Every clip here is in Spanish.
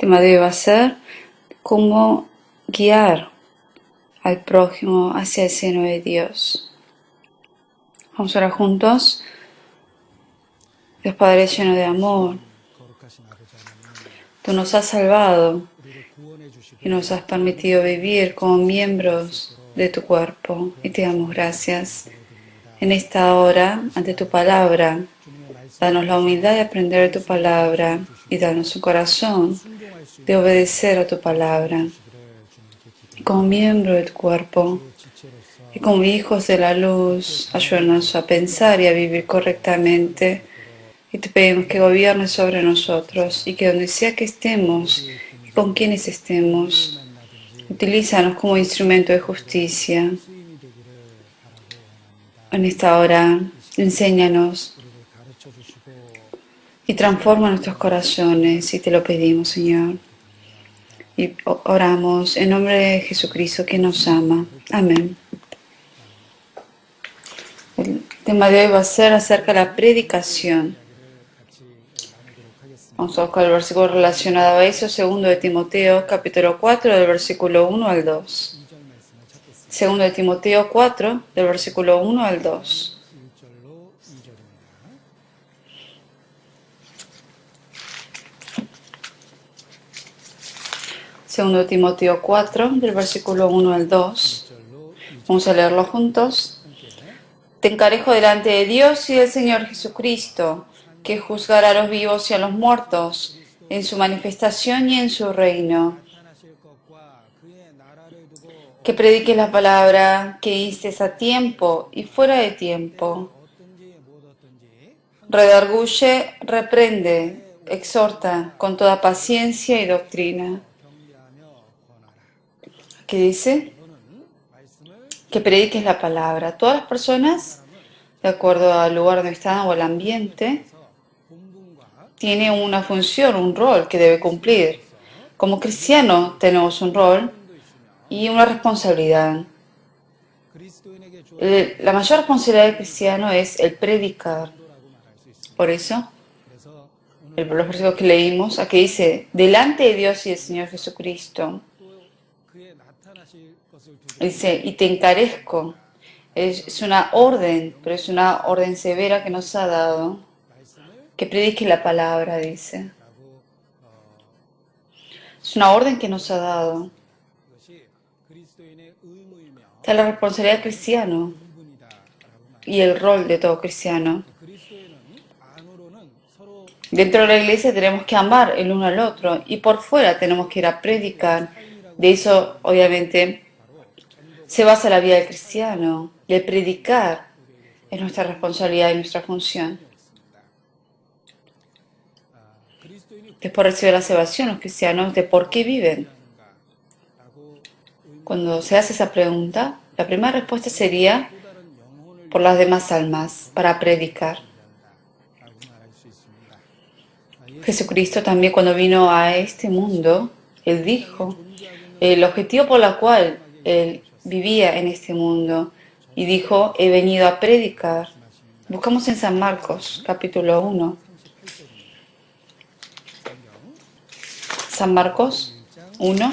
tema de hoy va a ser cómo guiar al prójimo hacia el seno de Dios. Vamos a orar juntos. Dios Padre lleno de amor, tú nos has salvado y nos has permitido vivir como miembros de tu cuerpo y te damos gracias. En esta hora, ante tu palabra, danos la humildad de aprender de tu palabra y danos un corazón de obedecer a tu palabra. Y como miembro de tu cuerpo y como hijos de la luz, ayúdanos a pensar y a vivir correctamente. Y te pedimos que gobiernes sobre nosotros y que donde sea que estemos y con quienes estemos, utilízanos como instrumento de justicia. En esta hora, enséñanos y transforma nuestros corazones y te lo pedimos, Señor. Y oramos en nombre de Jesucristo que nos ama. Amén. El tema de hoy va a ser acerca de la predicación. Vamos a buscar el versículo relacionado a eso, 2 de Timoteo, capítulo 4, del versículo 1 al 2. 2 de Timoteo 4, del versículo 1 al 2. Segundo de Timoteo 4, del versículo 1 al 2. Vamos a leerlo juntos. Te encarejo delante de Dios y del Señor Jesucristo, que juzgará a los vivos y a los muertos, en su manifestación y en su reino. Que prediques la palabra, que instes a tiempo y fuera de tiempo. Redarguye, reprende, exhorta con toda paciencia y doctrina. ¿Qué dice? Que prediques la palabra. Todas las personas, de acuerdo al lugar donde están o al ambiente, tienen una función, un rol que debe cumplir. Como cristiano tenemos un rol y una responsabilidad. La mayor responsabilidad del cristiano es el predicar. Por eso, los versículos que leímos, aquí dice, delante de Dios y del Señor Jesucristo. Dice, y te encarezco. Es una orden, pero es una orden severa que nos ha dado. Que predique la palabra, dice. Es una orden que nos ha dado. Esta es la responsabilidad del cristiano y el rol de todo cristiano. Dentro de la iglesia tenemos que amar el uno al otro y por fuera tenemos que ir a predicar. De eso, obviamente, se basa la vida del cristiano. Y el predicar es nuestra responsabilidad y nuestra función. Después recibe la salvación los cristianos de por qué viven. Cuando se hace esa pregunta, la primera respuesta sería por las demás almas, para predicar. Jesucristo también cuando vino a este mundo, Él dijo el objetivo por el cual Él vivía en este mundo y dijo, he venido a predicar. Buscamos en San Marcos, capítulo 1. San Marcos 1,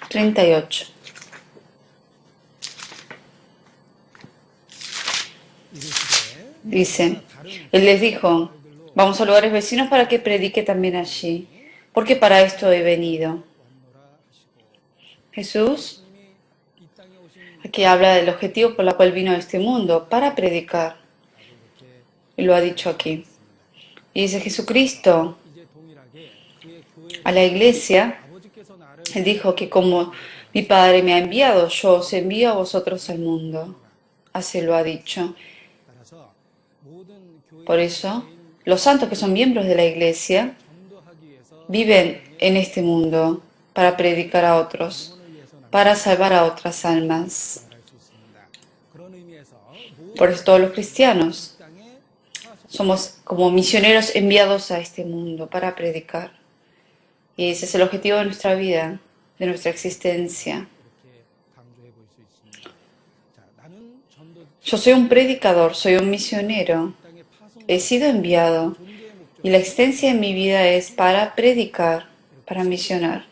38. Dice, Él les dijo, vamos a lugares vecinos para que predique también allí, porque para esto he venido. Jesús aquí habla del objetivo por el cual vino a este mundo, para predicar. Y lo ha dicho aquí. Y dice Jesucristo a la iglesia, Él dijo que como mi Padre me ha enviado, yo os envío a vosotros al mundo. Así lo ha dicho. Por eso, los santos que son miembros de la iglesia viven en este mundo para predicar a otros, para salvar a otras almas. Por eso todos los cristianos somos como misioneros enviados a este mundo para predicar. Y ese es el objetivo de nuestra vida, de nuestra existencia. Yo soy un predicador, soy un misionero. He sido enviado Y la existencia en mi vida es para predicar, para misionar.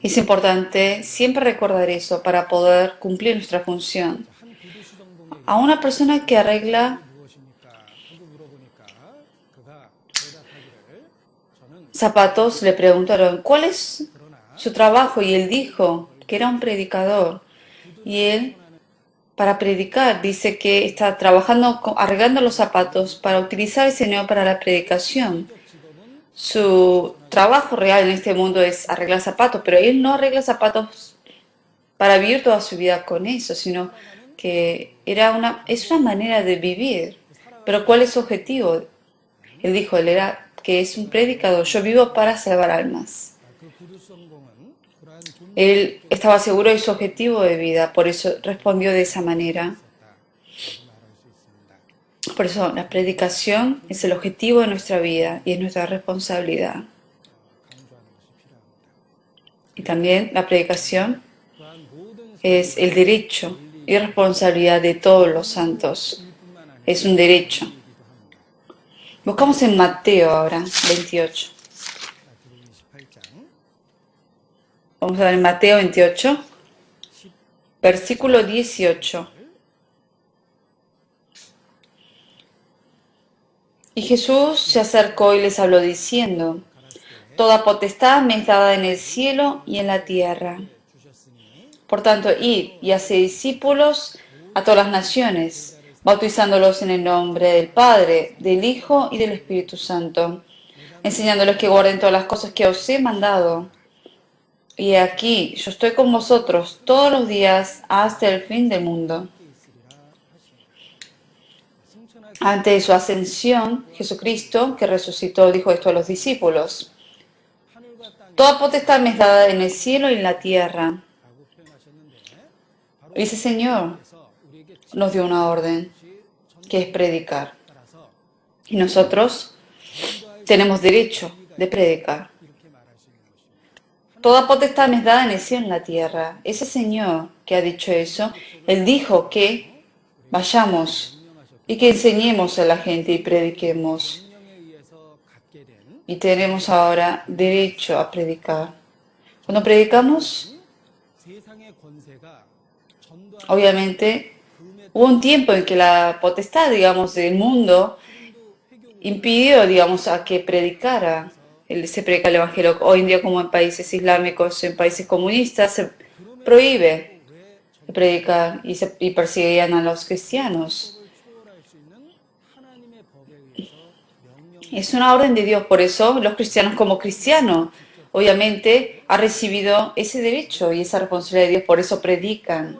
Es importante siempre recordar eso para poder cumplir nuestra función. A una persona que arregla zapatos le preguntaron cuál es su trabajo y él dijo que era un predicador. Y él, para predicar, dice que está trabajando, arreglando los zapatos para utilizar ese dinero para la predicación. Su trabajo real en este mundo es arreglar zapatos, pero él no arregla zapatos para vivir toda su vida con eso, sino que es una manera de vivir. Pero ¿cuál es su objetivo? Él dijo, él era que es un predicador, yo vivo para salvar almas. Él estaba seguro de su objetivo de vida, por eso respondió de esa manera. Por eso la predicación es el objetivo de nuestra vida y es nuestra responsabilidad. Y también la predicación es el derecho y responsabilidad de todos los santos. Es un derecho. Buscamos en Mateo ahora, 28. Vamos a ver en Mateo 28, versículo 18. Y Jesús se acercó y les habló diciendo, toda potestad me es dada en el cielo y en la tierra. Por tanto, id y haced discípulos a todas las naciones, bautizándolos en el nombre del Padre, del Hijo y del Espíritu Santo, enseñándoles que guarden todas las cosas que os he mandado. Y aquí, yo estoy con vosotros todos los días hasta el fin del mundo. Antes de su ascensión, Jesucristo, que resucitó, dijo esto a los discípulos. Toda potestad me es dada en el cielo y en la tierra. Y ese Señor nos dio una orden, que es predicar. Y nosotros tenemos derecho de predicar. Toda potestad me es dada en el cielo y en la tierra. Ese Señor que ha dicho eso, Él dijo que vayamos y que enseñemos a la gente y prediquemos. Y tenemos ahora derecho a predicar. Cuando predicamos, obviamente, hubo un tiempo en que la potestad, digamos, del mundo impidió, digamos, a que predicara. Se predica el Evangelio. Hoy en día, como en países islámicos, en países comunistas, se prohíbe predicar y perseguían a los cristianos. Es una orden de Dios, por eso los cristianos como cristianos, obviamente, han recibido ese derecho y esa responsabilidad de Dios, por eso predican.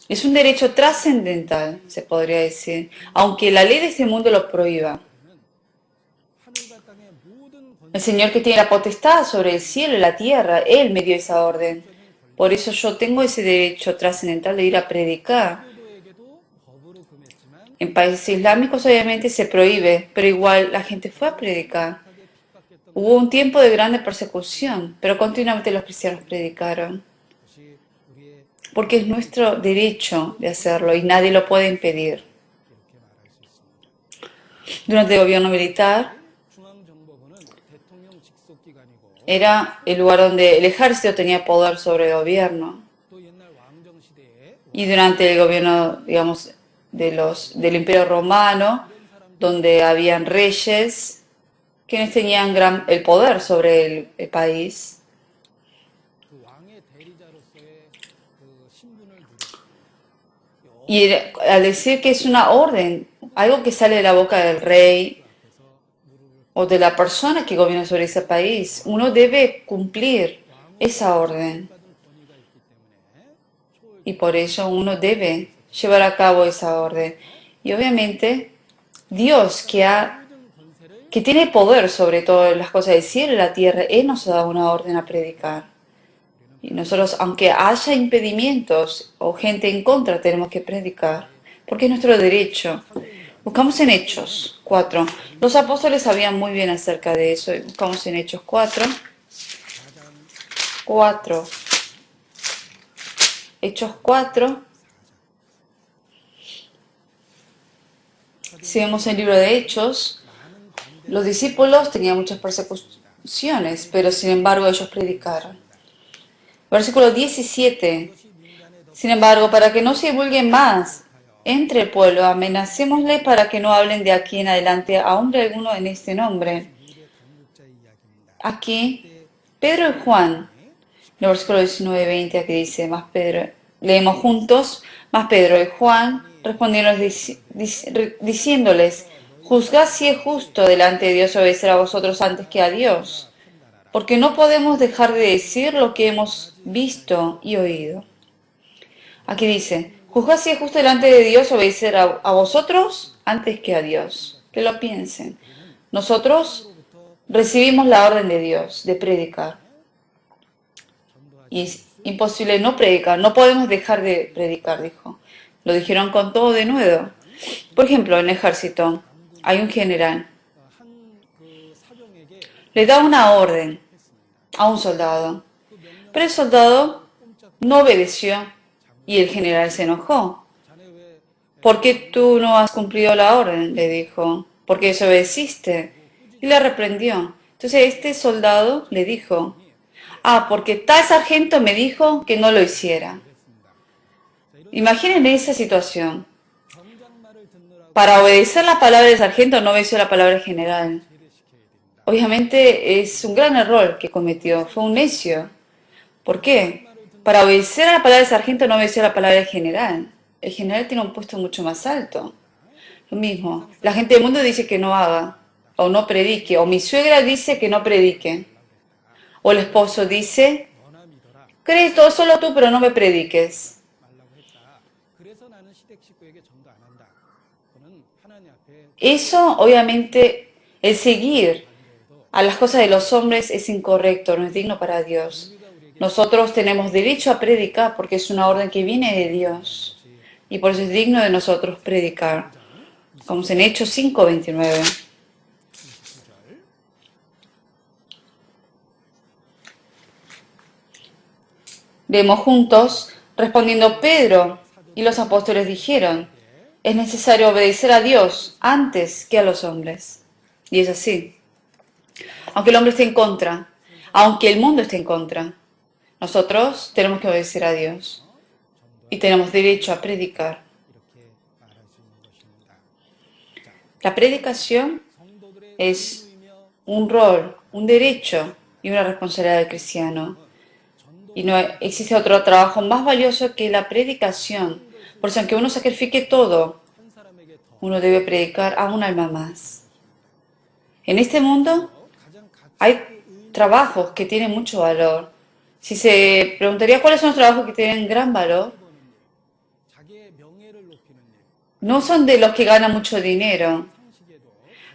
Es un derecho trascendental, se podría decir, aunque la ley de este mundo lo prohíba. El Señor que tiene la potestad sobre el cielo y la tierra, Él me dio esa orden. Por eso yo tengo ese derecho trascendental de ir a predicar. En países islámicos obviamente se prohíbe, pero igual la gente fue a predicar. Hubo un tiempo de grande persecución, pero continuamente los cristianos predicaron. Porque es nuestro derecho de hacerlo y nadie lo puede impedir. Durante el gobierno militar, era el lugar donde el ejército tenía poder sobre el gobierno. Y durante el gobierno, digamos, del Imperio Romano, donde habían reyes, quienes tenían el poder sobre el país. Y al decir que es una orden, algo que sale de la boca del rey o de la persona que gobierna sobre ese país, uno debe cumplir esa orden. Y por eso uno debe llevar a cabo esa orden. Y obviamente, Dios que tiene poder sobre todas las cosas del cielo y la tierra, Él nos ha dado una orden a predicar. Y nosotros, aunque haya impedimentos o gente en contra, tenemos que predicar, porque es nuestro derecho. Buscamos en Hechos 4. Los apóstoles sabían muy bien acerca de eso. Buscamos en Hechos 4. Hechos 4. Si vemos el libro de Hechos, los discípulos tenían muchas persecuciones, pero sin embargo ellos predicaron. Versículo 17. Sin embargo, para que no se divulguen más entre el pueblo, amenacémosle para que no hablen de aquí en adelante a hombre alguno en este nombre. Aquí, Pedro y Juan, en el versículo 19-20, aquí dice, más Pedro, leemos juntos, más Pedro y Juan respondieron diciéndoles, juzgad si es justo delante de Dios obedecer a vosotros antes que a Dios, porque no podemos dejar de decir lo que hemos visto y oído. Aquí dice, juzgad si es justo delante de Dios obedecer a vosotros antes que a Dios. Que lo piensen. Nosotros recibimos la orden de Dios de predicar. Y es imposible no predicar. No podemos dejar de predicar, dijo. Lo dijeron con todo de nuevo. Por ejemplo, en el ejército hay un general. Le da una orden a un soldado. Pero el soldado no obedeció. Y el general se enojó. ¿Por qué tú no has cumplido la orden?, le dijo. ¿Por qué desobedeciste? Y le reprendió. Entonces este soldado le dijo, porque tal sargento me dijo que no lo hiciera. Imaginen esa situación. Para obedecer la palabra del sargento no obedeció la palabra del general. Obviamente es un gran error que cometió. Fue un necio. ¿Por qué? Para obedecer a la palabra del sargento no obedeció a la palabra del general. El general tiene un puesto mucho más alto. Lo mismo, la gente del mundo dice que no haga, o no predique, o mi suegra dice que no predique, o el esposo dice, crees todo solo tú, pero no me prediques. Eso, obviamente, el seguir a las cosas de los hombres es incorrecto, no es digno para Dios. Nosotros tenemos derecho a predicar porque es una orden que viene de Dios. Y por eso es digno de nosotros predicar. Como en Hechos 5:29. Vemos juntos, respondiendo Pedro y los apóstoles dijeron, es necesario obedecer a Dios antes que a los hombres. Y es así. Aunque el hombre esté en contra, aunque el mundo esté en contra, nosotros tenemos que obedecer a Dios y tenemos derecho a predicar. La predicación es un rol, un derecho y una responsabilidad del cristiano. Y no existe otro trabajo más valioso que la predicación. Por eso, aunque uno sacrifique todo, uno debe predicar a un alma más. En este mundo hay trabajos que tienen mucho valor. Si se preguntaría cuáles son los trabajos que tienen gran valor, no son de los que ganan mucho dinero,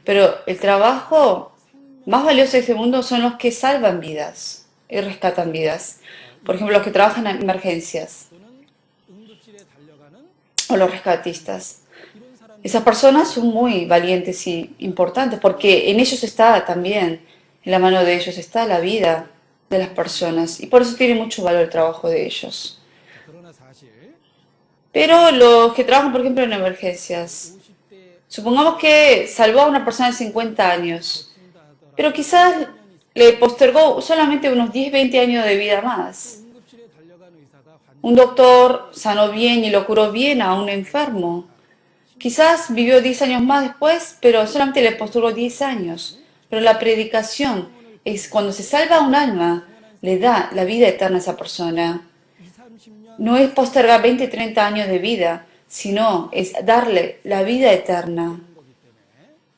pero el trabajo más valioso de este mundo son los que salvan vidas y rescatan vidas. Por ejemplo, los que trabajan en emergencias o los rescatistas. Esas personas son muy valientes y importantes porque en ellos está también, en la mano de ellos está la vida de las personas y por eso tiene mucho valor el trabajo de ellos. Pero los que trabajan, por ejemplo, en emergencias, supongamos que salvó a una persona de 50 años, pero quizás le postergó solamente unos 10, 20 años de vida más. Un doctor sanó bien y lo curó bien a un enfermo. Quizás vivió 10 años más después, pero solamente le postergó 10 años. Pero la predicación es cuando se salva un alma, le da la vida eterna a esa persona. No es postergar 20, 30 años de vida, sino es darle la vida eterna.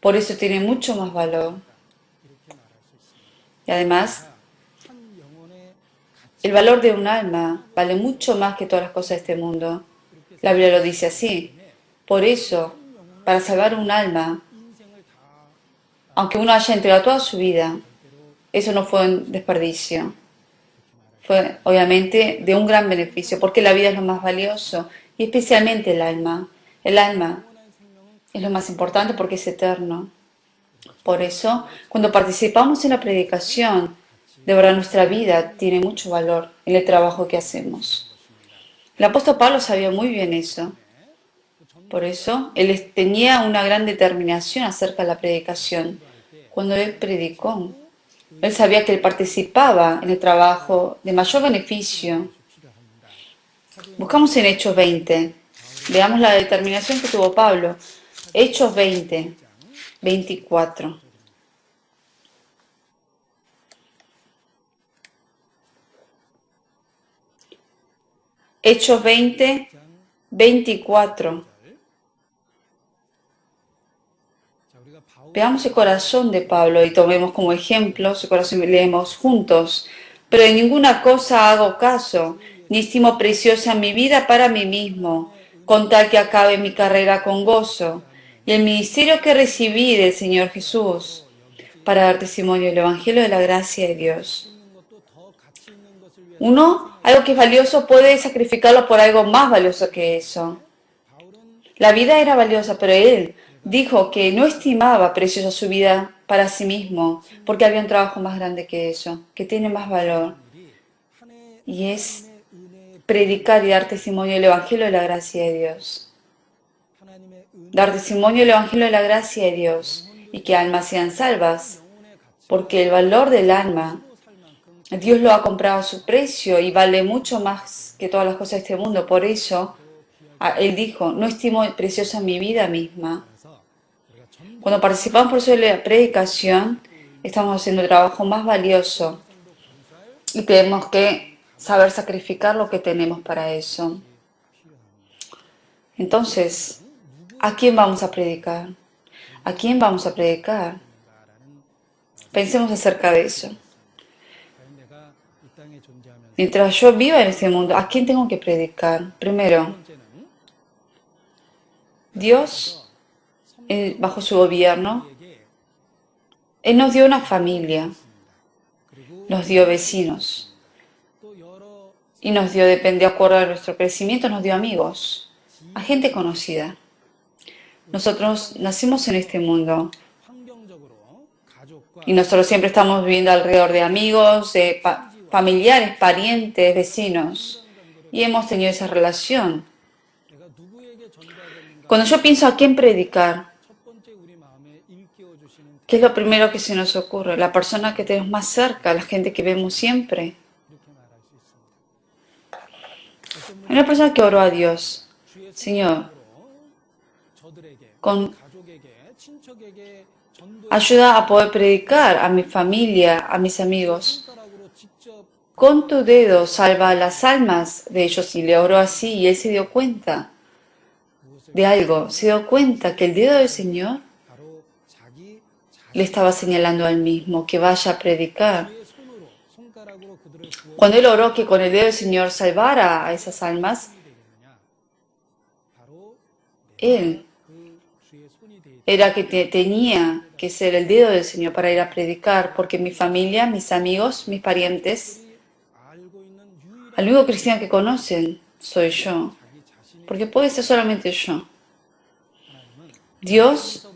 Por eso tiene mucho más valor. Y además, el valor de un alma vale mucho más que todas las cosas de este mundo. La Biblia lo dice así. Por eso, para salvar un alma, aunque uno haya entregado toda su vida, eso no fue un desperdicio. Fue, obviamente, de un gran beneficio, porque la vida es lo más valioso, y especialmente el alma. El alma es lo más importante porque es eterno. Por eso, cuando participamos en la predicación, de verdad nuestra vida tiene mucho valor en el trabajo que hacemos. El apóstol Pablo sabía muy bien eso. Por eso, él tenía una gran determinación acerca de la predicación. Cuando él predicó, él sabía que él participaba en el trabajo de mayor beneficio. Buscamos en Hechos 20. Veamos la determinación que tuvo Pablo. Hechos 20, 24. Hechos 20, 24. Veamos el corazón de Pablo y tomemos como ejemplo su corazón y leemos juntos. Pero de ninguna cosa hago caso, ni estimo preciosa mi vida para mí mismo, con tal que acabe mi carrera con gozo y el ministerio que recibí del Señor Jesús, para dar testimonio del Evangelio de la gracia de Dios. Uno, algo que es valioso, puede sacrificarlo por algo más valioso que eso. La vida era valiosa, pero él dijo que no estimaba preciosa su vida para sí mismo, porque había un trabajo más grande que eso, que tiene más valor, y es predicar y dar testimonio del Evangelio de la gracia de Dios. Dar testimonio del Evangelio de la gracia de Dios y que almas sean salvas, porque el valor del alma, Dios lo ha comprado a su precio y vale mucho más que todas las cosas de este mundo. Por eso, él dijo, no estimo preciosa mi vida misma. Cuando participamos por eso de la predicación, estamos haciendo el trabajo más valioso y tenemos que saber sacrificar lo que tenemos para eso. Entonces, ¿a quién vamos a predicar? ¿A quién vamos a predicar? Pensemos acerca de eso. Mientras yo viva en este mundo, ¿a quién tengo que predicar? Primero, Dios, bajo su gobierno, Él nos dio una familia, nos dio vecinos y nos dio, de acuerdo a nuestro crecimiento, nos dio amigos, a gente conocida. Nosotros nacimos en este mundo y nosotros siempre estamos viviendo alrededor de amigos, de familiares, parientes, vecinos, y hemos tenido esa relación. Cuando yo pienso a quién predicar, ¿qué es lo primero que se nos ocurre? La persona que tenemos más cerca, la gente que vemos siempre. Hay una persona que oró a Dios, Señor, con ayuda a poder predicar a mi familia, a mis amigos. Con tu dedo salva las almas de ellos, y le oró así, y él se dio cuenta de algo, se dio cuenta que el dedo del Señor le estaba señalando a él mismo que vaya a predicar. Cuando él oró que con el dedo del Señor salvara a esas almas, él era que tenía que ser el dedo del Señor para ir a predicar, porque mi familia, mis amigos, mis parientes, al único cristiano que conocen soy yo, porque puede ser solamente yo. Dios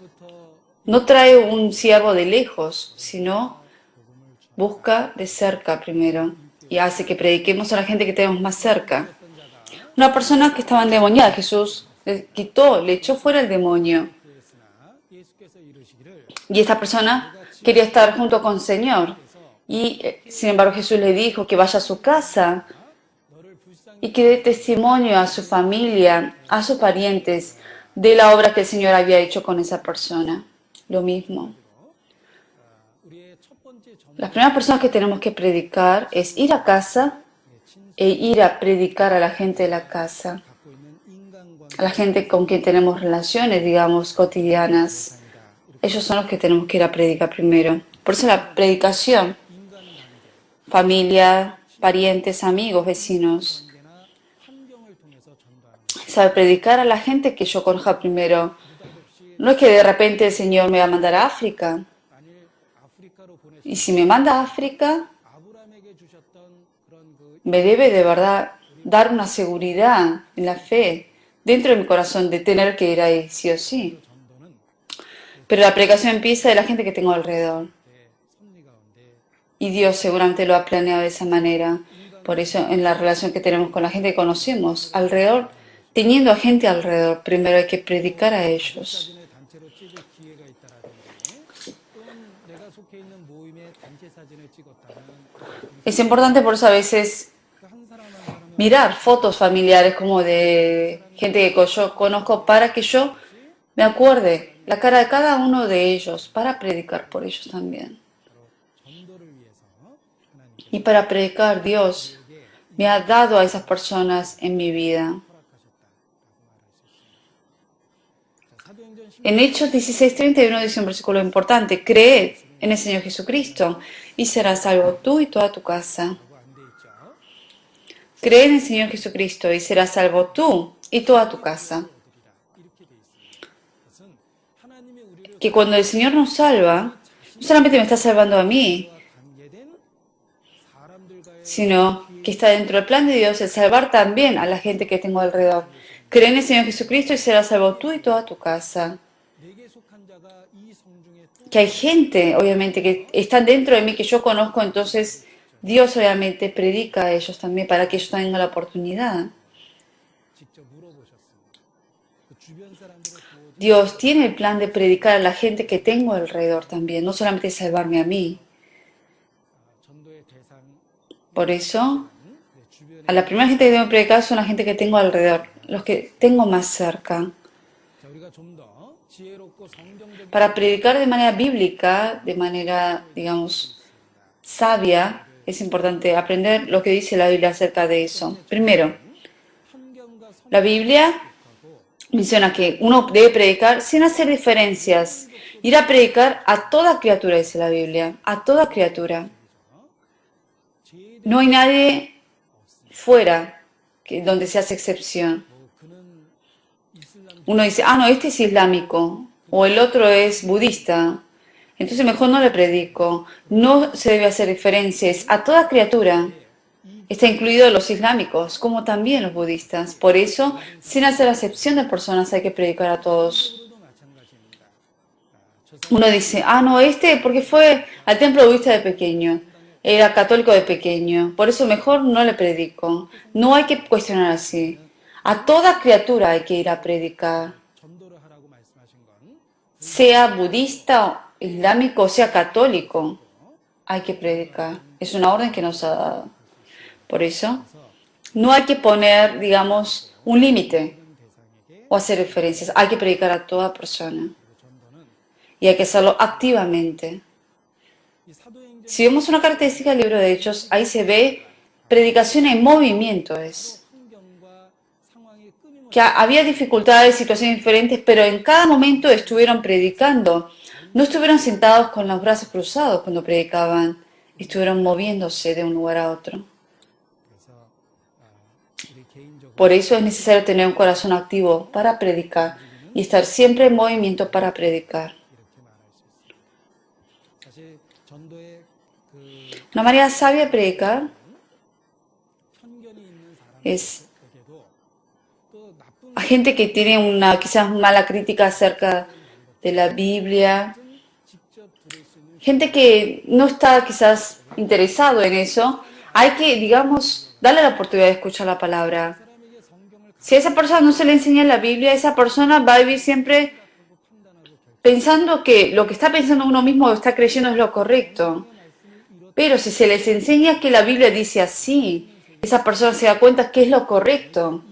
no trae un siervo de lejos, sino busca de cerca primero y hace que prediquemos a la gente que tenemos más cerca. Una persona que estaba endemoniada, Jesús le echó fuera el demonio. Y esta persona quería estar junto con el Señor. Y sin embargo Jesús le dijo que vaya a su casa y que dé testimonio a su familia, a sus parientes, de la obra que el Señor había hecho con esa persona. Lo mismo. Las primeras personas que tenemos que predicar es ir a casa e ir a predicar a la gente de la casa, a la gente con quien tenemos relaciones, digamos, cotidianas. Ellos son los que tenemos que ir a predicar primero. Por eso la predicación, familia, parientes, amigos, vecinos. Sabe predicar a la gente que yo conozca primero. No es que de repente el Señor me va a mandar a África. Y si me manda a África, me debe de verdad dar una seguridad en la fe dentro de mi corazón de tener que ir ahí, sí o sí. Pero la predicación empieza de la gente que tengo alrededor. Y Dios seguramente lo ha planeado de esa manera. Por eso en la relación que tenemos con la gente que conocemos, alrededor teniendo a gente alrededor, primero hay que predicar a ellos. Es importante por eso a veces mirar fotos familiares como de gente que yo conozco para que yo me acuerde la cara de cada uno de ellos para predicar por ellos también. Y para predicar, Dios me ha dado a esas personas en mi vida. En Hechos 16:31 dice un versículo importante: creed en el Señor Jesucristo y serás salvo tú y toda tu casa. Cree en el Señor Jesucristo y serás salvo tú y toda tu casa. Que cuando el Señor nos salva, no solamente me está salvando a mí, sino que está dentro del plan de Dios el salvar también a la gente que tengo alrededor. Cree en el Señor Jesucristo y serás salvo tú y toda tu casa. Que hay gente, obviamente, que están dentro de mí, que yo conozco, entonces Dios obviamente predica a ellos también para que ellos tengan la oportunidad. Dios tiene el plan de predicar a la gente que tengo alrededor también, no solamente salvarme a mí. Por eso, a la primera gente que tengo que predicar son la gente que tengo alrededor, los que tengo más cerca. Para predicar de manera bíblica, de manera, digamos, sabia, es importante aprender lo que dice la Biblia acerca de eso. Primero, la Biblia menciona que uno debe predicar sin hacer diferencias. Ir a predicar a toda criatura, dice la Biblia, a toda criatura. No hay nadie fuera donde se hace excepción. Uno dice, no, este es islámico, o el otro es budista, entonces mejor no le predico. No se debe hacer diferencias a toda criatura. Está incluido los islámicos, como también los budistas. Por eso, sin hacer acepción de personas, hay que predicar a todos. Uno dice, no, porque fue al templo budista de pequeño, era católico de pequeño, por eso mejor no le predico. No hay que cuestionar así. A toda criatura hay que ir a predicar. Sea budista, islámico o sea católico, hay que predicar. Es una orden que nos ha dado. Por eso, no hay que poner, digamos, un límite o hacer referencias. Hay que predicar a toda persona. Y hay que hacerlo activamente. Si vemos una característica del libro de Hechos, ahí se ve predicación en movimiento. Que había dificultades, situaciones diferentes, pero en cada momento estuvieron predicando. No estuvieron sentados con los brazos cruzados cuando predicaban. Estuvieron moviéndose de un lugar a otro. Por eso es necesario tener un corazón activo para predicar y estar siempre en movimiento para predicar. Una manera sabia de predicar es a gente que tiene una quizás mala crítica acerca de la Biblia, gente que no está quizás interesado en eso. Hay que, digamos, darle la oportunidad de escuchar la palabra. Si a esa persona no se le enseña la Biblia, esa persona va a vivir siempre pensando que lo que está pensando uno mismo o está creyendo es lo correcto. Pero si se les enseña que la Biblia dice así, esa persona se da cuenta que es lo correcto.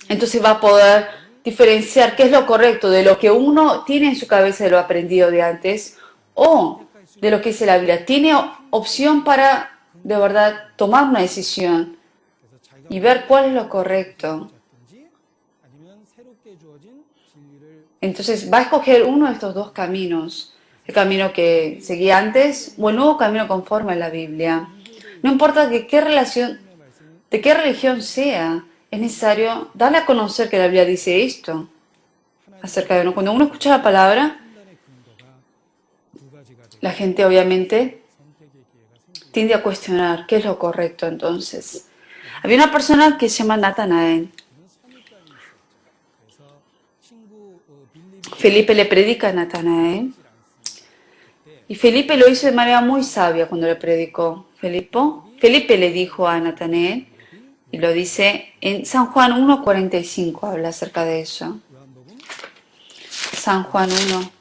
Entonces va a poder diferenciar qué es lo correcto de lo que uno tiene en su cabeza de lo aprendido de antes o de lo que dice la Biblia. Tiene opción para, de verdad, tomar una decisión y ver cuál es lo correcto. Entonces va a escoger uno de estos dos caminos, el camino que seguía antes o el nuevo camino conforme a la Biblia. No importa de qué religión sea, es necesario darle a conocer que la Biblia dice esto acerca de uno. Cuando uno escucha la palabra, la gente obviamente tiende a cuestionar qué es lo correcto entonces. Había una persona que se llama Natanael. Felipe le predica a Natanael. Y Felipe lo hizo de manera muy sabia cuando le predicó. Felipe le dijo a Natanael Y lo dice en San Juan 1:45, habla acerca de eso. San Juan 1.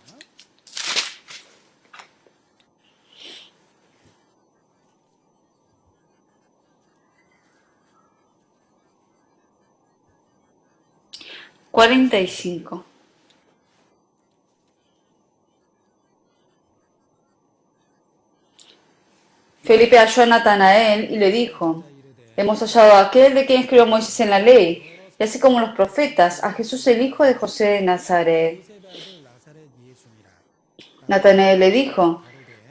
$45. Felipe halló a Natanael y le dijo: hemos hallado a aquel de quien escribió Moisés en la ley, y así como los profetas, a Jesús el hijo de José de Nazaret. Natanael le dijo: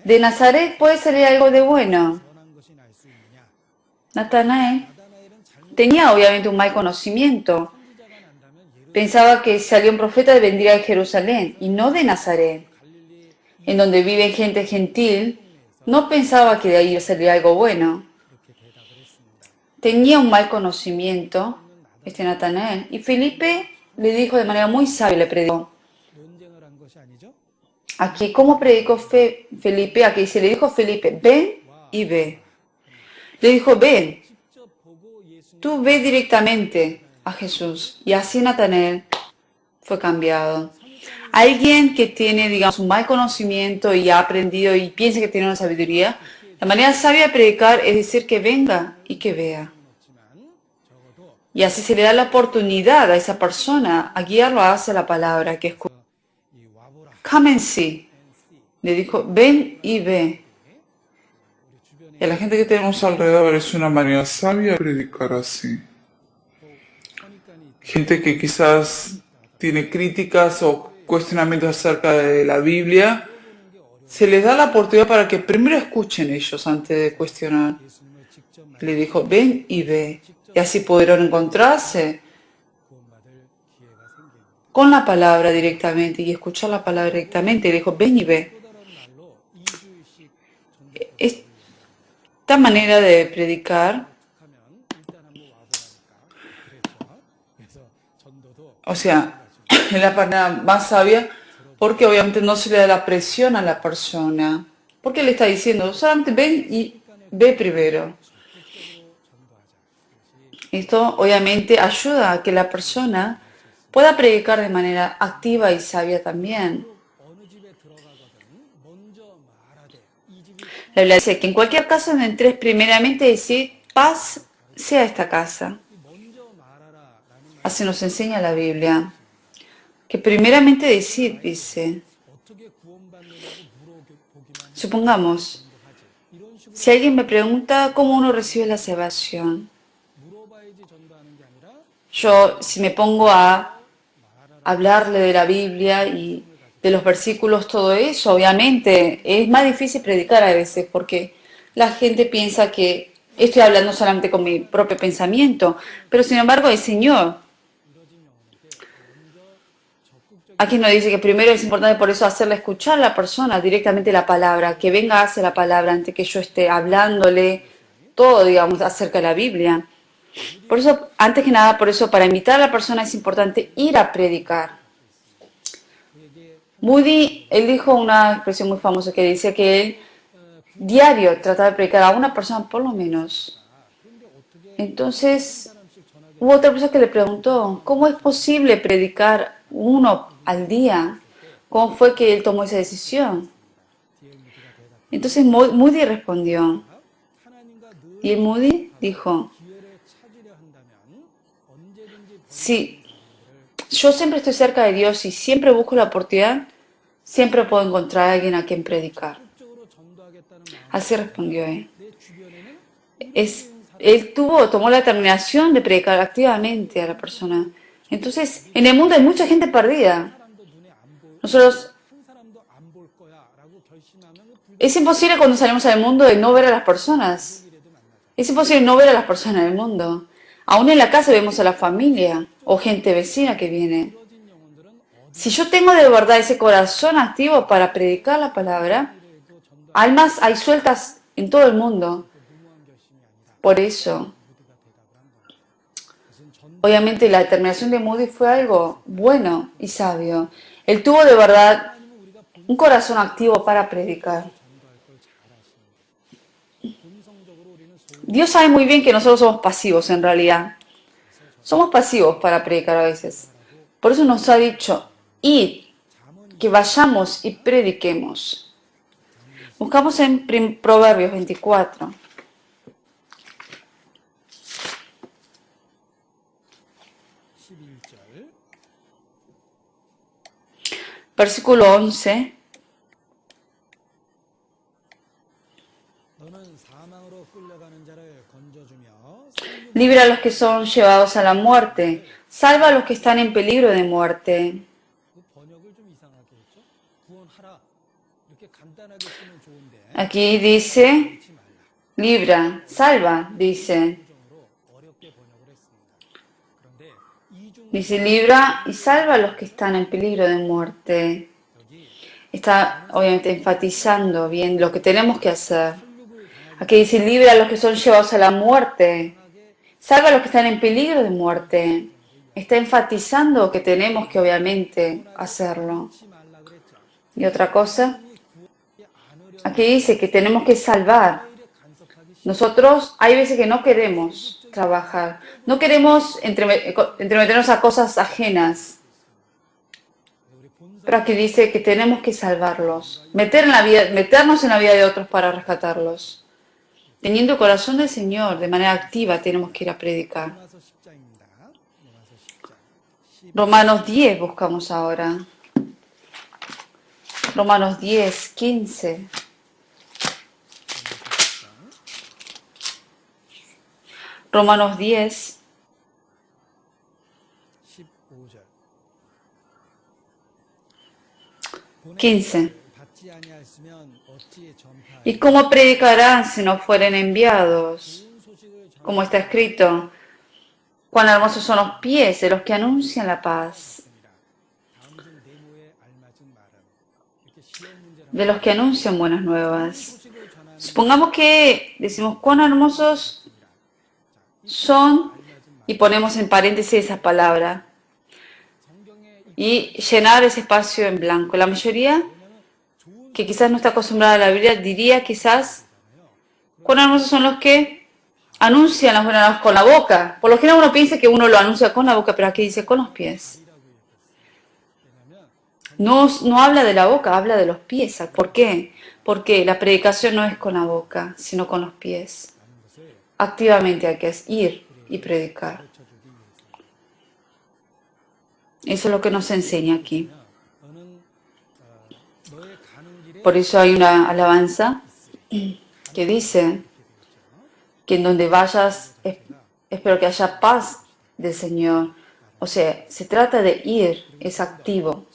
¿de Nazaret puede salir algo de bueno? Natanael tenía obviamente un mal conocimiento. Pensaba que si salía un profeta vendría de Jerusalén y no de Nazaret, en donde vive gente gentil. No pensaba que de ahí iba a salir algo bueno. Tenía un mal conocimiento, Natanael, y Felipe le dijo de manera muy sabia, le predicó. Aquí, ¿cómo predicó Felipe? Aquí se le dijo a Felipe: ven y ve. Le dijo: ven, tú ve directamente a Jesús. Y así Natanael fue cambiado. Alguien que tiene, digamos, un mal conocimiento y ha aprendido y piensa que tiene una sabiduría, la manera sabia de predicar es decir que venga y que vea. Y así se le da la oportunidad a esa persona a guiarlo hacia la palabra que escucha. Come and see. Le dijo: ven y ve. Y a la gente que tenemos alrededor es una manera sabia de predicar así. Gente que quizás tiene críticas o cuestionamientos acerca de la Biblia, se les da la oportunidad para que primero escuchen ellos antes de cuestionar. Le dijo: ven y ve. Y así pudieron encontrarse con la palabra directamente y escuchar la palabra directamente. Y le dijo: ven y ve. Esta manera de predicar, o sea, es la manera más sabia, porque obviamente no se le da la presión a la persona. Porque le está diciendo: solamente ven y ve primero. Esto obviamente ayuda a que la persona pueda predicar de manera activa y sabia también. La Biblia dice que en cualquier caso donde entres, primeramente decir: paz sea esta casa. Así nos enseña la Biblia. Que primeramente decir, dice. Supongamos, si alguien me pregunta cómo uno recibe la salvación, yo, si me pongo a hablarle de la Biblia y de los versículos, todo eso, obviamente es más difícil predicar a veces porque la gente piensa que estoy hablando solamente con mi propio pensamiento, pero sin embargo el Señor, aquí nos dice que primero es importante por eso hacerle escuchar a la persona directamente la palabra, que venga hacia la palabra antes que yo esté hablándole todo, digamos, acerca de la Biblia. Por eso, antes que nada, por eso para invitar a la persona es importante ir a predicar. Moody, él dijo una expresión muy famosa que dice que él diario trataba de predicar a una persona por lo menos. Entonces, hubo otra persona que le preguntó: ¿cómo es posible predicar uno al día? ¿Cómo fue que él tomó esa decisión? Entonces Moody respondió, y el Moody dijo: si yo siempre estoy cerca de Dios y siempre busco la oportunidad, siempre puedo encontrar a alguien a quien predicar. Así respondió él. Él tomó la determinación de predicar activamente a la persona. Entonces, en el mundo hay mucha gente perdida. Nosotros, es imposible cuando salimos al mundo de no ver a las personas. Es imposible no ver a las personas en el mundo. Aún en la casa vemos a la familia o gente vecina que viene. Si yo tengo de verdad ese corazón activo para predicar la palabra, almas hay sueltas en todo el mundo. Por eso, obviamente la determinación de Moody fue algo bueno y sabio. Él tuvo de verdad un corazón activo para predicar. Dios sabe muy bien que nosotros somos pasivos en realidad. Somos pasivos para predicar a veces. Por eso nos ha dicho, id, que vayamos y prediquemos. Buscamos en Proverbios 24. Versículo 11. Libra a los que son llevados a la muerte. Salva a los que están en peligro de muerte. Aquí dice, libra, salva, dice. Dice, libra y salva a los que están en peligro de muerte. Está obviamente enfatizando bien lo que tenemos que hacer. Aquí dice, libra a los que son llevados a la muerte. Salva a los que están en peligro de muerte. Está enfatizando que tenemos que obviamente hacerlo. Y otra cosa, aquí dice que tenemos que salvar. Nosotros hay veces que no queremos trabajar, no queremos entremeternos a cosas ajenas. Pero aquí dice que tenemos que salvarlos, meternos en la vida de otros para rescatarlos. Teniendo el corazón del Señor, de manera activa, tenemos que ir a predicar. Romanos 10 buscamos ahora. Romanos 10, 15. Romanos 10, 15. ¿Y cómo predicarán si no fueren enviados? Como está escrito, cuán hermosos son los pies de los que anuncian la paz. De los que anuncian buenas nuevas. Supongamos que decimos cuán hermosos son y ponemos en paréntesis esa palabra y llenar ese espacio en blanco. La mayoría que quizás no está acostumbrada a la Biblia diría quizás cuán hermosos son los que anuncian las buenas nuevas con la boca. Por lo general uno piensa que uno lo anuncia con la boca, pero aquí dice con los pies. No habla de la boca, habla de los pies. ¿Por qué? Porque la predicación no es con la boca, sino con los pies. Activamente hay que ir y predicar. Eso es lo que nos enseña aquí. Por eso hay una alabanza que dice que en donde vayas, espero que haya paz del Señor. O sea, se trata de ir, es activo.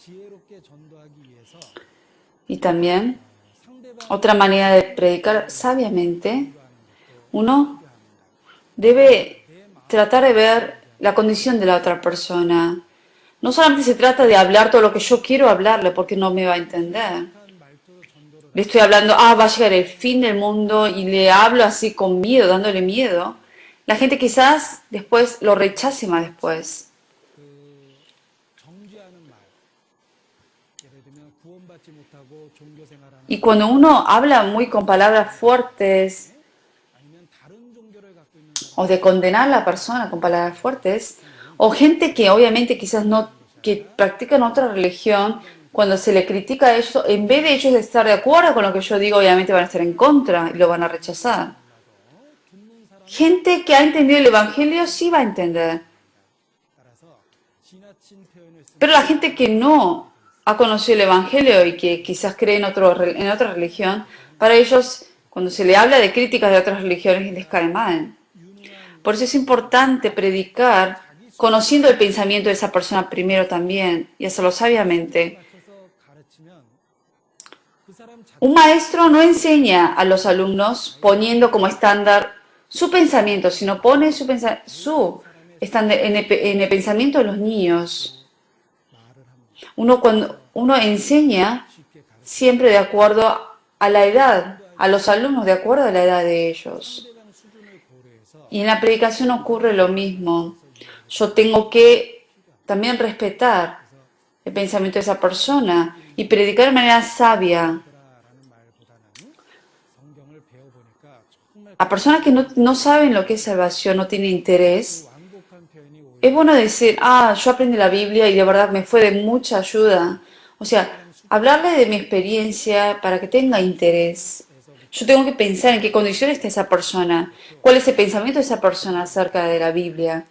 Y también, otra manera de predicar sabiamente, uno debe tratar de ver la condición de la otra persona. No solamente se trata de hablar todo lo que yo quiero hablarle porque no me va a entender. Le estoy hablando, va a llegar el fin del mundo y le hablo así con miedo, dándole miedo. La gente quizás después lo rechace más después. Y cuando uno habla muy con palabras fuertes o de condenar a la persona con palabras fuertes, o gente que obviamente quizás no, que practican otra religión, cuando se le critica a ellos, en vez de ellos estar de acuerdo con lo que yo digo, obviamente van a estar en contra y lo van a rechazar. Gente que ha entendido el Evangelio sí va a entender. Pero la gente que no ha conocido el Evangelio y que quizás cree en otra religión, para ellos, cuando se le habla de críticas de otras religiones, les cae mal. Por eso es importante predicar conociendo el pensamiento de esa persona primero también y hacerlo sabiamente. Un maestro no enseña a los alumnos poniendo como estándar su pensamiento, sino pone estándar en el pensamiento de los niños. Cuando uno enseña siempre de acuerdo a la edad, a los alumnos de acuerdo a la edad de ellos. Y en la predicación ocurre lo mismo. Yo tengo que también respetar el pensamiento de esa persona y predicar de manera sabia. a personas que no saben lo que es salvación, no tienen interés, es bueno decir, yo aprendí la Biblia y de verdad me fue de mucha ayuda. O sea, hablarle de mi experiencia para que tenga interés. Yo tengo que pensar en qué condición está esa persona, cuál es el pensamiento de esa persona acerca de la Biblia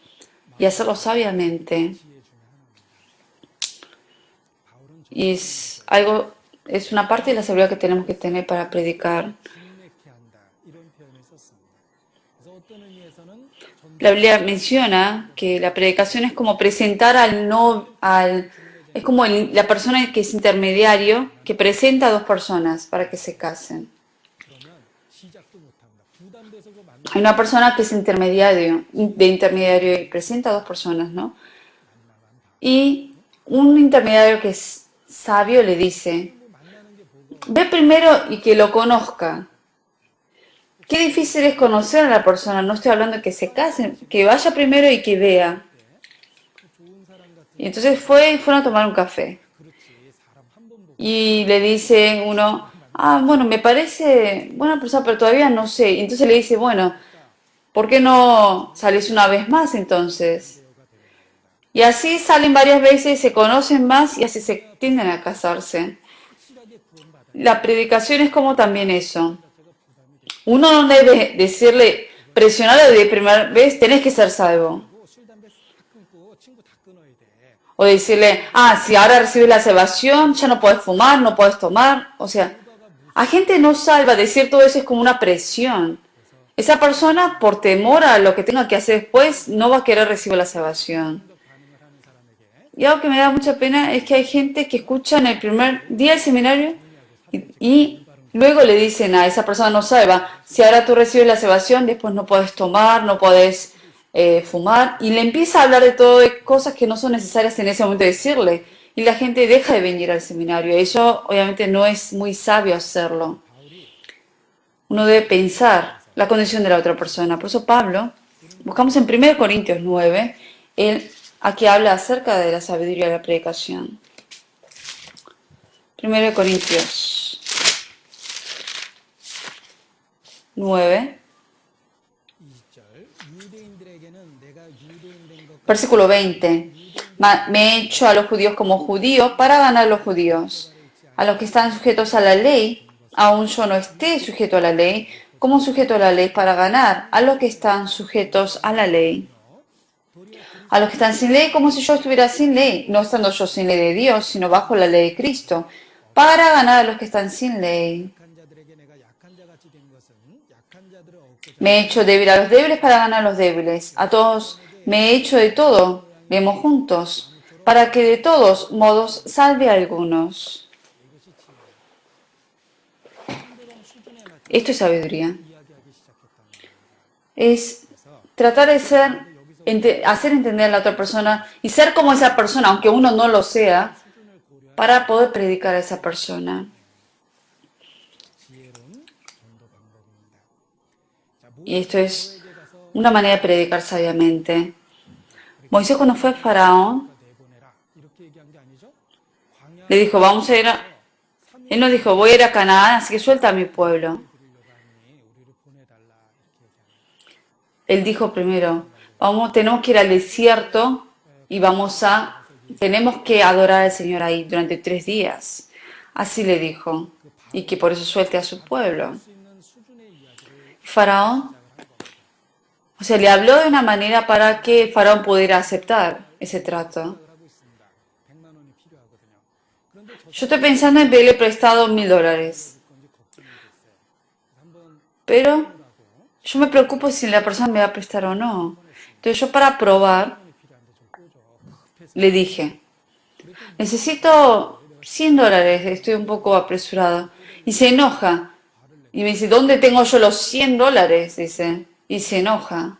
y hacerlo sabiamente. Y es una parte de la sabiduría que tenemos que tener para predicar. La Biblia menciona que la predicación es como presentar es como la persona que es intermediario, que presenta a dos personas para que se casen. Hay una persona que es intermediario y presenta a dos personas, ¿no? Y un intermediario que es sabio le dice, ve primero y que lo conozca. Qué difícil es conocer a la persona, no estoy hablando de que se casen, que vaya primero y que vea. Y entonces fueron a tomar un café. Y le dice uno, bueno, me parece buena persona, pero todavía no sé. Y entonces le dice, bueno, ¿por qué no sales una vez más entonces? Y así salen varias veces, se conocen más y así se tienden a casarse. La predicación es como también eso. Uno no debe decirle, presionarle de primera vez, tenés que ser salvo. O decirle, si ahora recibes la salvación, ya no podés fumar, no podés tomar. O sea, a gente no salva, decir todo eso es como una presión. Esa persona, por temor a lo que tenga que hacer después, no va a querer recibir la salvación. Y algo que me da mucha pena es que hay gente que escucha en el primer día del seminario y luego le dicen a esa persona no salva, si ahora tú recibes la salvación, después no puedes tomar, no puedes fumar, y le empieza a hablar de todo, de cosas que no son necesarias en ese momento decirle, y la gente deja de venir al seminario. Eso obviamente no es muy sabio hacerlo. Uno debe pensar la condición de la otra persona. Por eso Pablo, buscamos en 1 Corintios 9, él aquí habla acerca de la sabiduría de la predicación. 1 Corintios 9, versículo 20. Me he hecho a los judíos como judío para ganar a los judíos. A los que están sujetos a la ley, aun yo no esté sujeto a la ley, como sujeto a la ley para ganar a los que están sujetos a la ley. A los que están sin ley, como si yo estuviera sin ley, no estando yo sin ley de Dios, sino bajo la ley de Cristo, para ganar a los que están sin ley. Me he hecho débil a los débiles para ganar a los débiles. A todos me he hecho de todo, vemos juntos, para que de todos modos salve a algunos. Esto es sabiduría. Es tratar de hacer entender a la otra persona y ser como esa persona, aunque uno no lo sea, para poder predicar a esa persona. Y esto es una manera de predicar sabiamente. Moisés, cuando fue a Faraón, le dijo, vamos a ir a... Él no dijo, voy a ir a Canaán, así que suelta a mi pueblo. Él dijo primero, tenemos que ir al desierto y tenemos que adorar al Señor ahí durante 3 días. Así le dijo, y que por eso suelte a su pueblo. Faraón, le habló de una manera para que Faraón pudiera aceptar ese trato. Yo estoy pensando en pedirle prestado $1000. Pero yo me preocupo si la persona me va a prestar o no. Entonces yo, para probar, le dije, necesito $100, estoy un poco apresurado. Y se enoja. Y me dice, ¿dónde tengo yo los $100? Dice, y se enoja.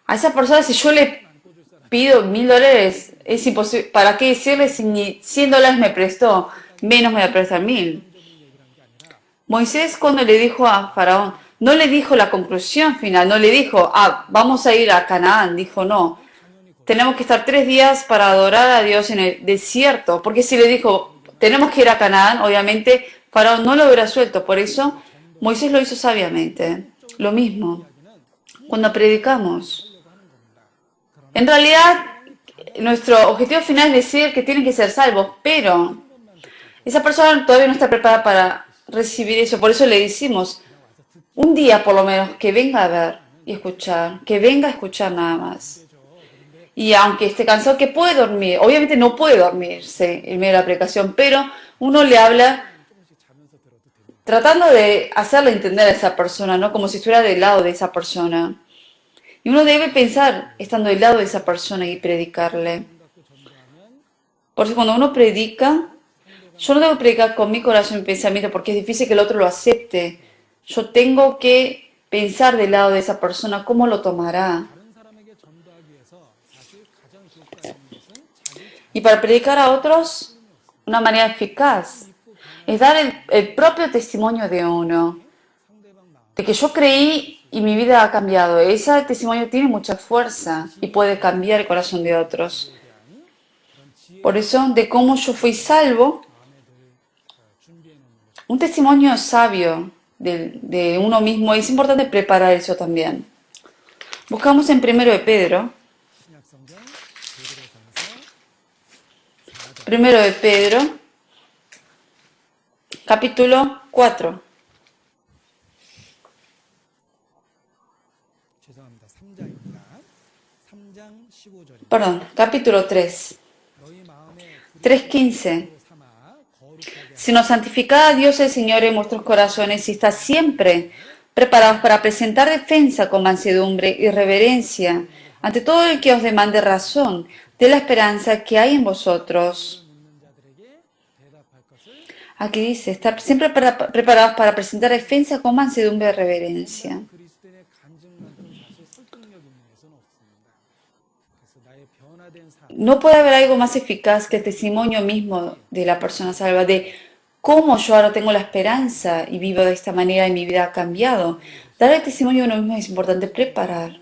A esa persona, si yo le pido $1000, es imposible. ¿Para qué decirle si ni $100 me prestó? Menos me va a prestar 1000. Moisés, cuando le dijo a Faraón, no le dijo la conclusión final, no le dijo, vamos a ir a Canaán. Dijo, no, tenemos que estar 3 días para adorar a Dios en el desierto. Porque si le dijo, tenemos que ir a Canaán, obviamente Faraón no lo hubiera suelto. Por eso Moisés lo hizo sabiamente. Lo mismo, cuando predicamos, en realidad nuestro objetivo final es decir que tienen que ser salvos, pero esa persona todavía no está preparada para recibir eso. Por eso le decimos, un día por lo menos, que venga a ver y escuchar, que venga a escuchar nada más. Y aunque esté cansado, que puede dormir. Obviamente no puede dormirse en medio de la predicación, pero uno le habla tratando de hacerle entender a esa persona, ¿no? Como si estuviera del lado de esa persona. Y uno debe pensar estando del lado de esa persona y predicarle. Por eso cuando uno predica, yo no debo predicar con mi corazón y pensamiento porque es difícil que el otro lo acepte. Yo tengo que pensar del lado de esa persona, cómo lo tomará. Y para predicar a otros, una manera eficaz es dar el propio testimonio de uno, de que yo creí y mi vida ha cambiado. Ese testimonio tiene mucha fuerza y puede cambiar el corazón de otros. Por eso, de cómo yo fui salvo, un testimonio sabio de uno mismo, es importante preparar eso también. Buscamos en Primero de Pedro, capítulo 4. Perdón, capítulo 3. 3:15. Sino santificad a Dios el Señor en vuestros corazones y estad siempre preparados para presentar defensa con mansedumbre y reverencia ante todo el que os demande razón de la esperanza que hay en vosotros. Aquí dice, estar siempre preparados para presentar defensa con mansedumbre y reverencia. No puede haber algo más eficaz que el testimonio mismo de la persona salva, de cómo yo ahora tengo la esperanza y vivo de esta manera y mi vida ha cambiado. Dar el testimonio de uno mismo es importante preparar.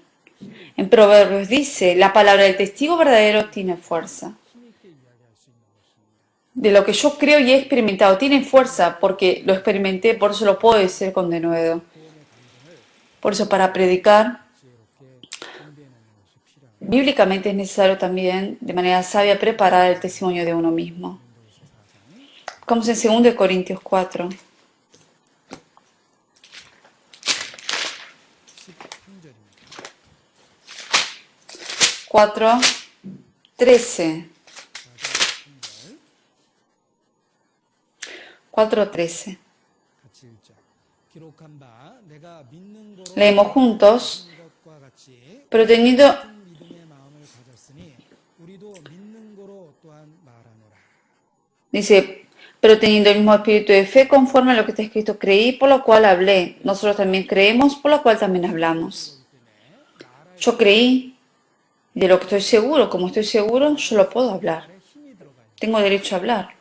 En Proverbios dice, la palabra del testigo verdadero tiene fuerza. De lo que yo creo y he experimentado, tiene fuerza porque lo experimenté, por eso lo puedo decir con denuedo. Por eso para predicar, bíblicamente es necesario también, de manera sabia, preparar el testimonio de uno mismo. Como en 2 Corintios 4. 4:13. 4:13. Leemos juntos, pero teniendo dice, pero teniendo el mismo espíritu de fe conforme a lo que está escrito, creí, por lo cual hablé. Nosotros también creemos, por lo cual también hablamos. Yo creí, de lo que estoy seguro, como estoy seguro, yo lo puedo hablar. Tengo derecho a hablar.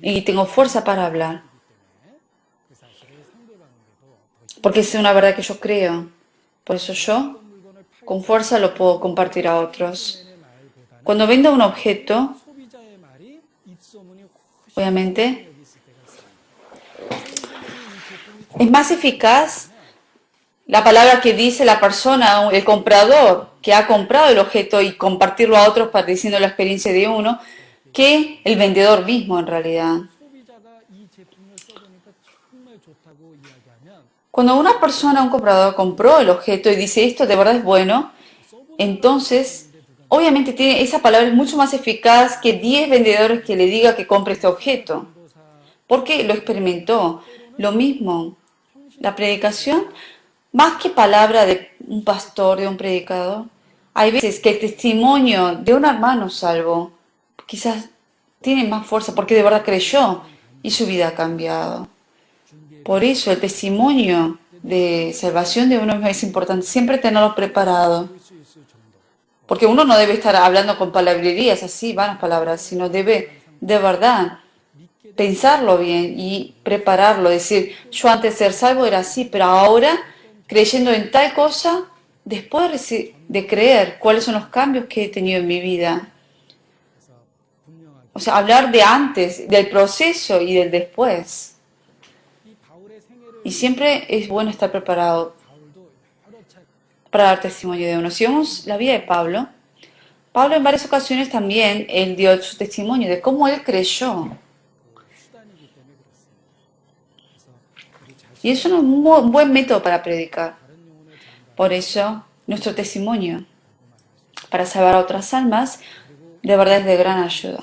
Y tengo fuerza para hablar. Porque es una verdad que yo creo. Por eso yo, con fuerza, lo puedo compartir a otros. Cuando venda un objeto, obviamente, es más eficaz la palabra que dice la persona, el comprador, que ha comprado el objeto y compartirlo a otros para diciendo la experiencia de uno, que el vendedor mismo en realidad. Cuando una persona, un comprador, compró el objeto y dice esto de verdad es bueno, entonces obviamente esa palabra es mucho más eficaz que 10 vendedores que le diga que compre este objeto. Porque lo experimentó. Lo mismo, la predicación, más que palabra de un pastor, de un predicador, hay veces que el testimonio de un hermano salvo quizás tiene más fuerza porque de verdad creyó y su vida ha cambiado. Por eso el testimonio de salvación de uno mismo es importante, siempre tenerlo preparado. Porque uno no debe estar hablando con palabrerías así, vanas palabras, sino debe de verdad pensarlo bien y prepararlo. Decir, yo antes de ser salvo era así, pero ahora creyendo en tal cosa, después de creer cuáles son los cambios que he tenido en mi vida. O sea, hablar de antes, del proceso y del después. Y siempre es bueno estar preparado para dar testimonio de uno. Si vemos la vida de Pablo, Pablo en varias ocasiones también, él dio su testimonio de cómo él creyó. Y es un buen método para predicar. Por eso, nuestro testimonio para salvar a otras almas, de verdad es de gran ayuda.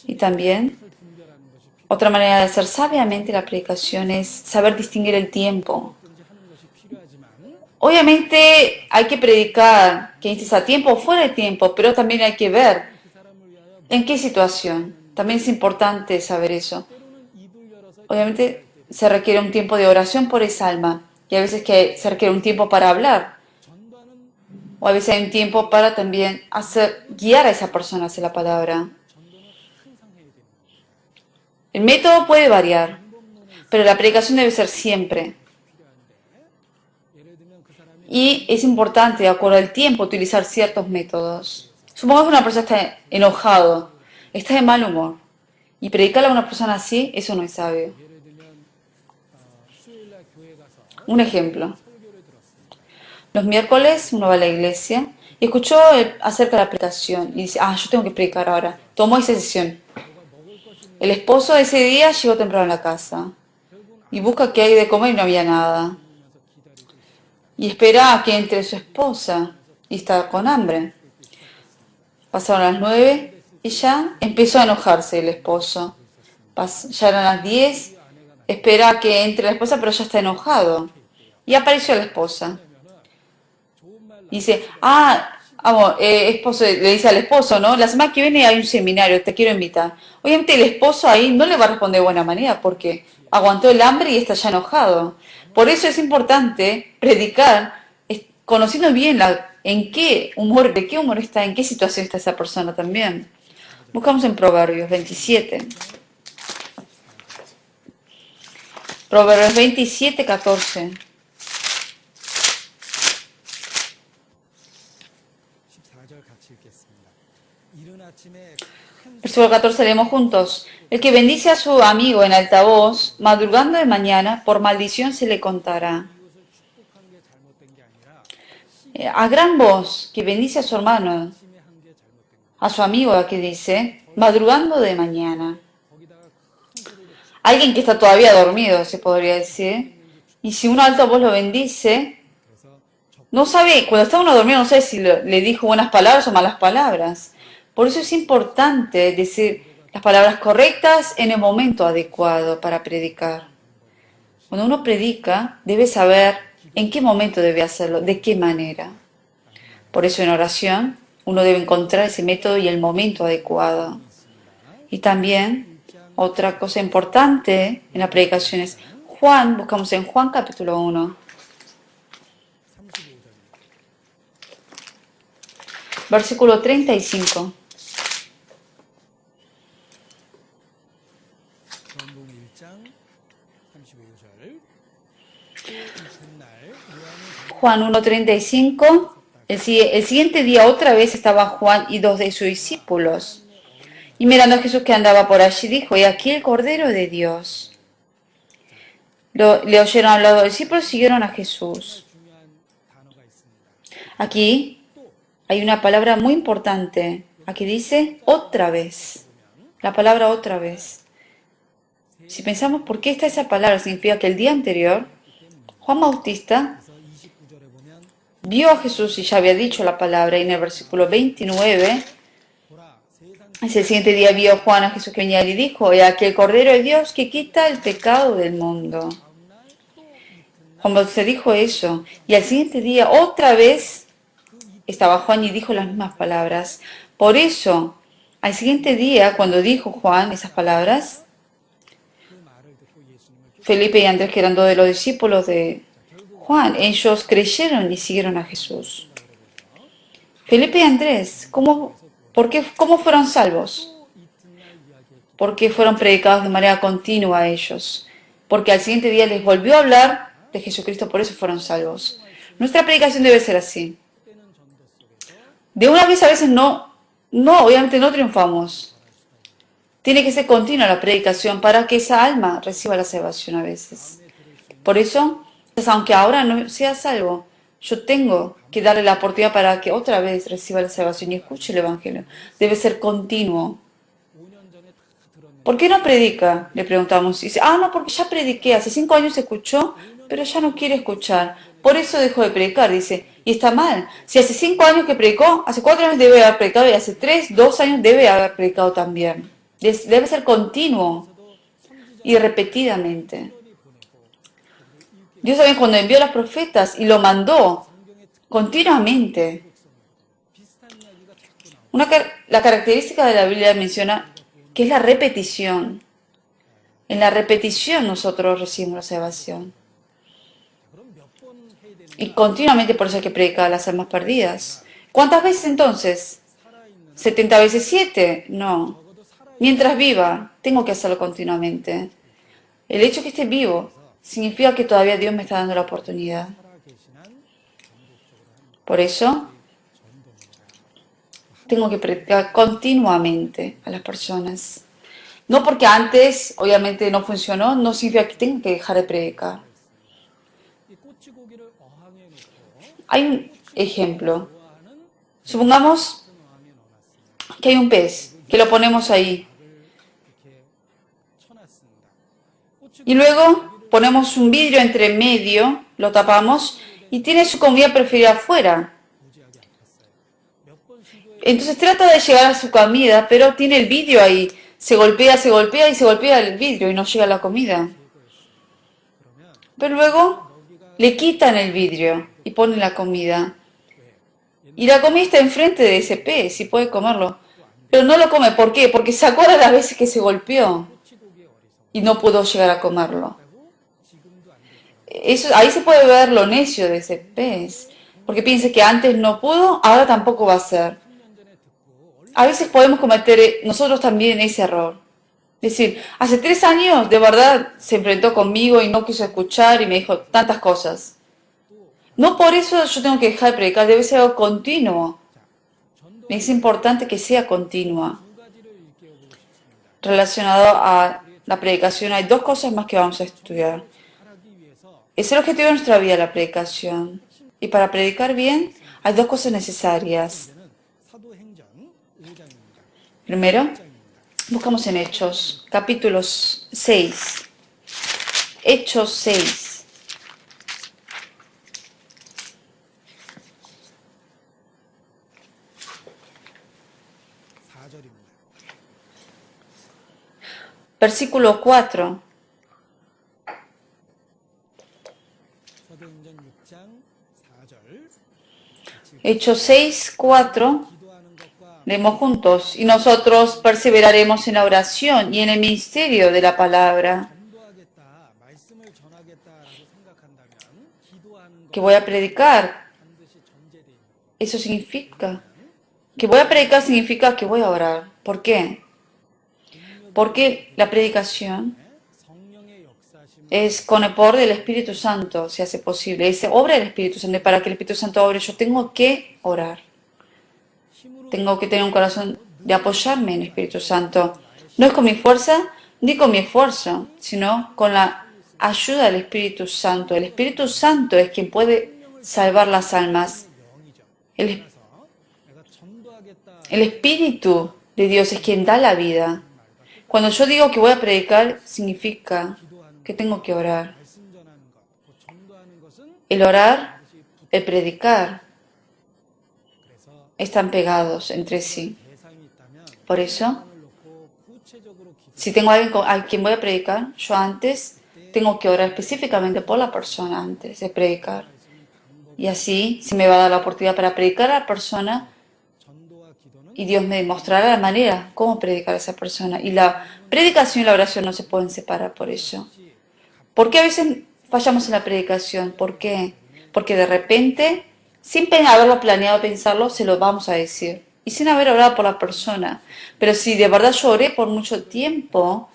Y también, otra manera de hacer sabiamente la predicación es saber distinguir el tiempo. Obviamente hay que predicar que estés a tiempo o fuera de tiempo, pero también hay que ver en qué situación. También es importante saber eso. Obviamente se requiere un tiempo de oración por esa alma y a veces que se requiere un tiempo para hablar. O a veces hay un tiempo para también guiar a esa persona hacia la palabra. El método puede variar, pero la predicación debe ser siempre. Y es importante, de acuerdo al tiempo, utilizar ciertos métodos. Supongamos que una persona está enojado, está de mal humor. Y predicarle a una persona así, eso no es sabio. Un ejemplo. Los miércoles uno va a la iglesia y escuchó acerca de la predicación y dice, yo tengo que predicar ahora. Tomó esa decisión. El esposo ese día llegó temprano a la casa y busca qué hay de comer y no había nada. Y espera a que entre su esposa y está con hambre. Pasaron las 9 y ya empezó a enojarse el esposo. Ya eran las 10, espera a que entre la esposa pero ya está enojado. Y apareció la esposa. Y dice, vamos, esposo, le dice al esposo, ¿no? La semana que viene hay un seminario, te quiero invitar. Obviamente el esposo ahí no le va a responder de buena manera porque aguantó el hambre y está ya enojado. Por eso es importante predicar conociendo bien en qué humor, de qué humor está, en qué situación está esa persona también. Buscamos en Proverbios 27. Proverbios 27, 14. Versículo 14 leemos juntos. El que bendice a su amigo en altavoz, madrugando de mañana, por maldición se le contará. A gran voz, que bendice a su hermano, a su amigo, aquí dice, madrugando de mañana. Alguien que está todavía dormido, se podría decir. Y si un altavoz lo bendice, no sabe, cuando está uno dormido, no sabe si le dijo buenas palabras o malas palabras. Por eso es importante decir las palabras correctas en el momento adecuado para predicar. Cuando uno predica, debe saber en qué momento debe hacerlo, de qué manera. Por eso en oración uno debe encontrar ese método y el momento adecuado. Y también otra cosa importante en la predicación es buscamos en Juan capítulo 1. Versículo 35. Juan 1:35. El siguiente día otra vez estaba Juan y 2 de sus discípulos. Y mirando a Jesús que andaba por allí, dijo, y aquí el Cordero de Dios. Le oyeron hablar los discípulos y siguieron a Jesús. Aquí hay una palabra muy importante. Aquí dice otra vez. La palabra otra vez. Si pensamos por qué está esa palabra, significa que el día anterior, Juan Bautista vio a Jesús y ya había dicho la palabra. Y en el versículo 29, ese siguiente día vio Juan a Jesús que venía y dijo, he aquí el Cordero de Dios que quita el pecado del mundo. Juan Bautista dijo eso. Y al siguiente día otra vez estaba Juan y dijo las mismas palabras. Por eso, al siguiente día, cuando dijo Juan esas palabras, Felipe y Andrés, que eran dos de los discípulos de Juan, ellos creyeron y siguieron a Jesús. Felipe y Andrés, ¿cómo fueron salvos? Porque fueron predicados de manera continua a ellos. Porque al siguiente día les volvió a hablar de Jesucristo, por eso fueron salvos. Nuestra predicación debe ser así. De una vez a veces obviamente no triunfamos. Tiene que ser continua la predicación para que esa alma reciba la salvación a veces. Por eso, aunque ahora no sea salvo, yo tengo que darle la oportunidad para que otra vez reciba la salvación y escuche el Evangelio. Debe ser continuo. ¿Por qué no predica? Le preguntamos. Y dice, no, porque ya prediqué, hace 5 años escuchó, pero ya no quiere escuchar. Por eso dejó de predicar, dice. Y está mal. Si hace 5 años que predicó, hace 4 años debe haber predicado y hace 3, 2 años debe haber predicado también. Debe ser continuo y repetidamente. Dios también cuando envió a los profetas y lo mandó continuamente. La característica de la Biblia menciona que es la repetición. En la repetición nosotros recibimos la salvación. Y continuamente por eso hay que predicar a las almas perdidas. ¿Cuántas veces entonces? ¿70 veces 7? No. Mientras viva, tengo que hacerlo continuamente. El hecho de que esté vivo significa que todavía Dios me está dando la oportunidad. Por eso, tengo que predicar continuamente a las personas. No porque antes, obviamente, no funcionó, no significa que tengo que dejar de predicar. Hay un ejemplo. Supongamos que hay un pez, que lo ponemos ahí. Y luego ponemos un vidrio entre medio, lo tapamos y tiene su comida preferida afuera. Entonces trata de llegar a su comida, pero tiene el vidrio ahí. Se golpea y se golpea el vidrio y no llega a la comida. Pero luego le quitan el vidrio y ponen la comida. Y la comida está enfrente de ese pez y puede comerlo. Pero no lo come. ¿Por qué? Porque se acuerda las veces que se golpeó y no pudo llegar a comerlo. Ahí se puede ver lo necio de ese pez. Porque piensa que antes no pudo, ahora tampoco va a ser. A veces podemos cometer nosotros también ese error. Es decir, hace 3 años de verdad se enfrentó conmigo y no quiso escuchar y me dijo tantas cosas. No por eso yo tengo que dejar de predicar, debe ser algo continuo. Es importante que sea continua. Relacionado a la predicación hay 2 cosas más que vamos a estudiar. Es el objetivo de nuestra vida, la predicación. Y para predicar bien hay 2 cosas necesarias. Primero, buscamos en Hechos, capítulo 6. Hechos 6. Versículo 4. Hechos 6, 4. Leemos juntos. Y nosotros perseveraremos en la oración y en el ministerio de la palabra. Que voy a predicar. Eso significa. Que voy a predicar significa que voy a orar. ¿Por qué? Porque la predicación es con el poder del Espíritu Santo, se hace posible. Es obra del Espíritu Santo. Y para que el Espíritu Santo obre, yo tengo que orar. Tengo que tener un corazón de apoyarme en el Espíritu Santo. No es con mi fuerza ni con mi esfuerzo, sino con la ayuda del Espíritu Santo. El Espíritu Santo es quien puede salvar las almas. El Espíritu de Dios es quien da la vida. Cuando yo digo que voy a predicar, significa que tengo que orar. El orar, el predicar, están pegados entre sí. Por eso, si tengo a alguien a quien voy a predicar, yo antes tengo que orar específicamente por la persona antes de predicar. Y así se me va a dar la oportunidad para predicar a la persona y Dios me demostrará la manera cómo predicar a esa persona. Y la predicación y la oración no se pueden separar por eso. ¿Por qué a veces fallamos en la predicación? ¿Por qué? Porque de repente, sin haberlo planeado, pensarlo, se lo vamos a decir. Y sin haber orado por la persona. Pero si de verdad yo oré por mucho tiempo,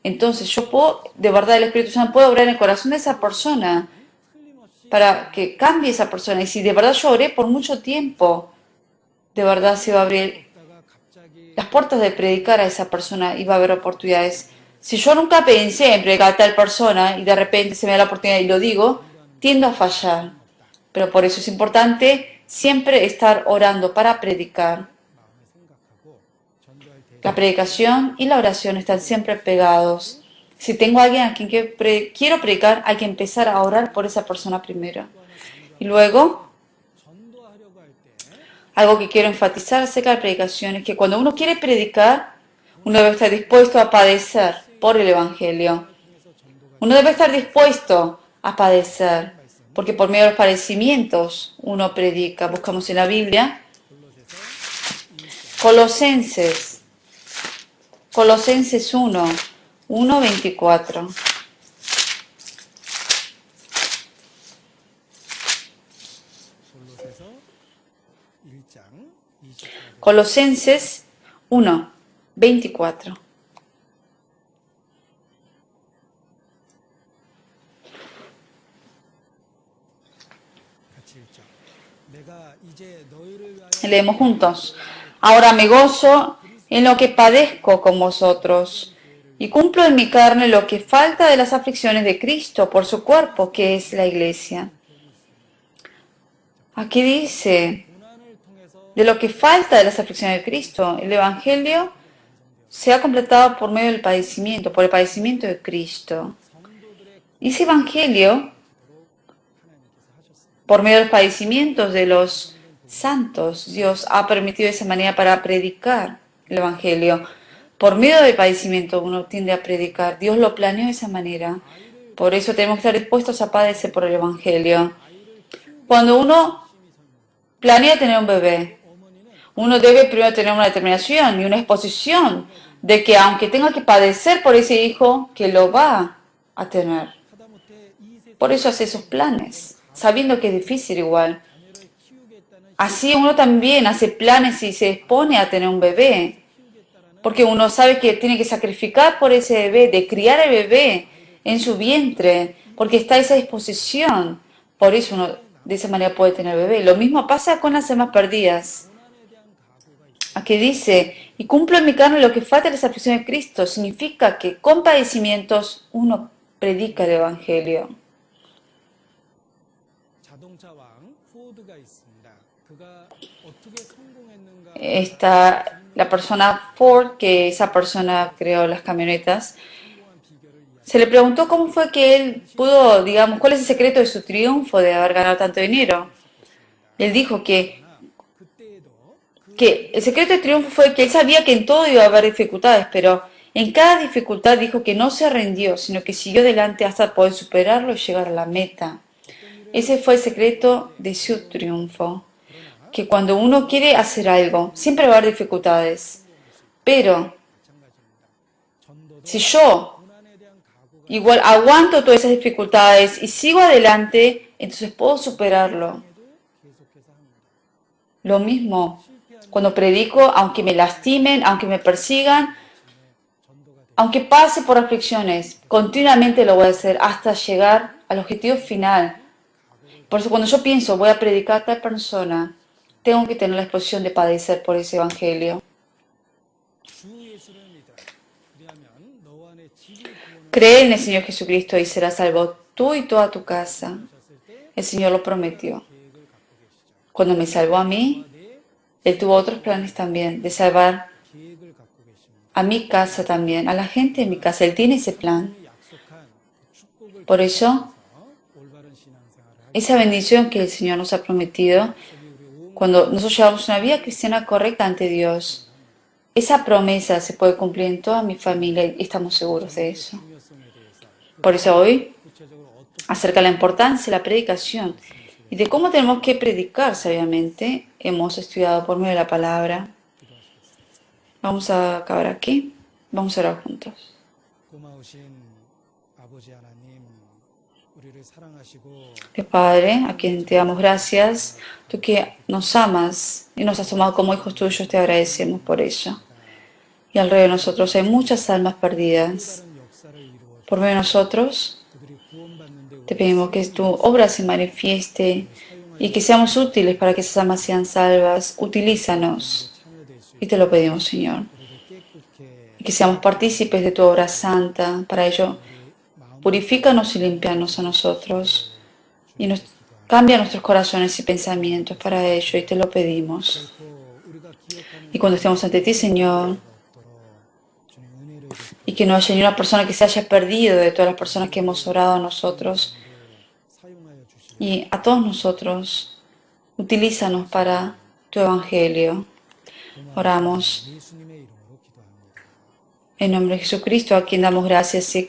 entonces yo puedo, de verdad el Espíritu Santo puede obrar en el corazón de esa persona para que cambie esa persona. Y si de verdad yo oré por mucho tiempo, de verdad se va a abrir las puertas de predicar a esa persona y va a haber oportunidades. Si yo nunca pensé en predicar a tal persona y de repente se me da la oportunidad y lo digo, tiendo a fallar. Pero por eso es importante siempre estar orando para predicar. La predicación y la oración están siempre pegados. Si tengo a alguien a quien quiero predicar, hay que empezar a orar por esa persona primero. Y luego, algo que quiero enfatizar acerca de la predicación es que cuando uno quiere predicar, uno debe estar dispuesto a padecer por el Evangelio. Uno debe estar dispuesto a padecer, porque por medio de los padecimientos uno predica. Buscamos en la Biblia Colosenses 1:24. Colosenses 1:24. Leemos juntos. Ahora me gozo en lo que padezco con vosotros y cumplo en mi carne lo que falta de las aflicciones de Cristo por su cuerpo, que es la iglesia. Aquí dice, de lo que falta de las aflicciones de Cristo, el Evangelio se ha completado por medio del padecimiento, por el padecimiento de Cristo. Y ese Evangelio, por medio de los padecimientos de los santos, Dios ha permitido de esa manera para predicar el Evangelio. Por medio del padecimiento uno tiende a predicar. Dios lo planeó de esa manera. Por eso tenemos que estar dispuestos a padecer por el Evangelio. Cuando uno planea tener un bebé, uno debe primero tener una determinación y una exposición de que aunque tenga que padecer por ese hijo, que lo va a tener. Por eso hace esos planes, sabiendo que es difícil igual. Así uno también hace planes y se expone a tener un bebé, porque uno sabe que tiene que sacrificar por ese bebé, de criar el bebé en su vientre, porque está esa disposición. Por eso uno de esa manera puede tener bebé. Lo mismo pasa con las almas perdidas. Aquí dice, y cumplo en mi carne lo que falta de las aflicciones de Cristo. Significa que con padecimientos uno predica el Evangelio. Está la persona Ford, que esa persona creó las camionetas. Se le preguntó cómo fue que él pudo, digamos, cuál es el secreto de su triunfo de haber ganado tanto dinero. Él dijo que el secreto de triunfo fue que él sabía que en todo iba a haber dificultades, pero en cada dificultad dijo que no se rindió, sino que siguió adelante hasta poder superarlo y llegar a la meta. Ese fue el secreto de su triunfo. Que cuando uno quiere hacer algo, siempre va a haber dificultades. Pero si yo igual aguanto todas esas dificultades y sigo adelante, entonces puedo superarlo. Lo mismo cuando predico, aunque me lastimen, aunque me persigan, aunque pase por aflicciones, continuamente lo voy a hacer hasta llegar al objetivo final. Por eso cuando yo pienso, voy a predicar a tal persona, tengo que tener la exposición de padecer por ese Evangelio. Cree en el Señor Jesucristo y serás salvo tú y toda tu casa. El Señor lo prometió. Cuando me salvó a mí, Él tuvo otros planes también, de salvar a mi casa también, a la gente de mi casa. Él tiene ese plan. Por eso, esa bendición que el Señor nos ha prometido, cuando nosotros llevamos una vida cristiana correcta ante Dios, esa promesa se puede cumplir en toda mi familia y estamos seguros de eso. Por eso hoy, acerca de la importancia de la predicación y de cómo tenemos que predicar sabiamente, hemos estudiado por medio de la palabra. Vamos a acabar aquí. Vamos a orar juntos. Dios Padre, a quien te damos gracias, tú que nos amas y nos has tomado como hijos tuyos, te agradecemos por eso. Y alrededor de nosotros hay muchas almas perdidas. Por medio de nosotros, te pedimos que tu obra se manifieste y que seamos útiles para que esas almas sean salvas. Utilízanos Y te lo pedimos, Señor. Y que seamos partícipes de tu obra santa. Para ello, purifícanos y limpianos a nosotros. Y cambia nuestros corazones y pensamientos para ello. Y te lo pedimos. Y cuando estemos ante ti, Señor, y que no haya ni una persona que se haya perdido de todas las personas que hemos orado a nosotros, y a todos nosotros, utilízanos para tu evangelio. Oramos en nombre de Jesucristo, a quien damos gracias y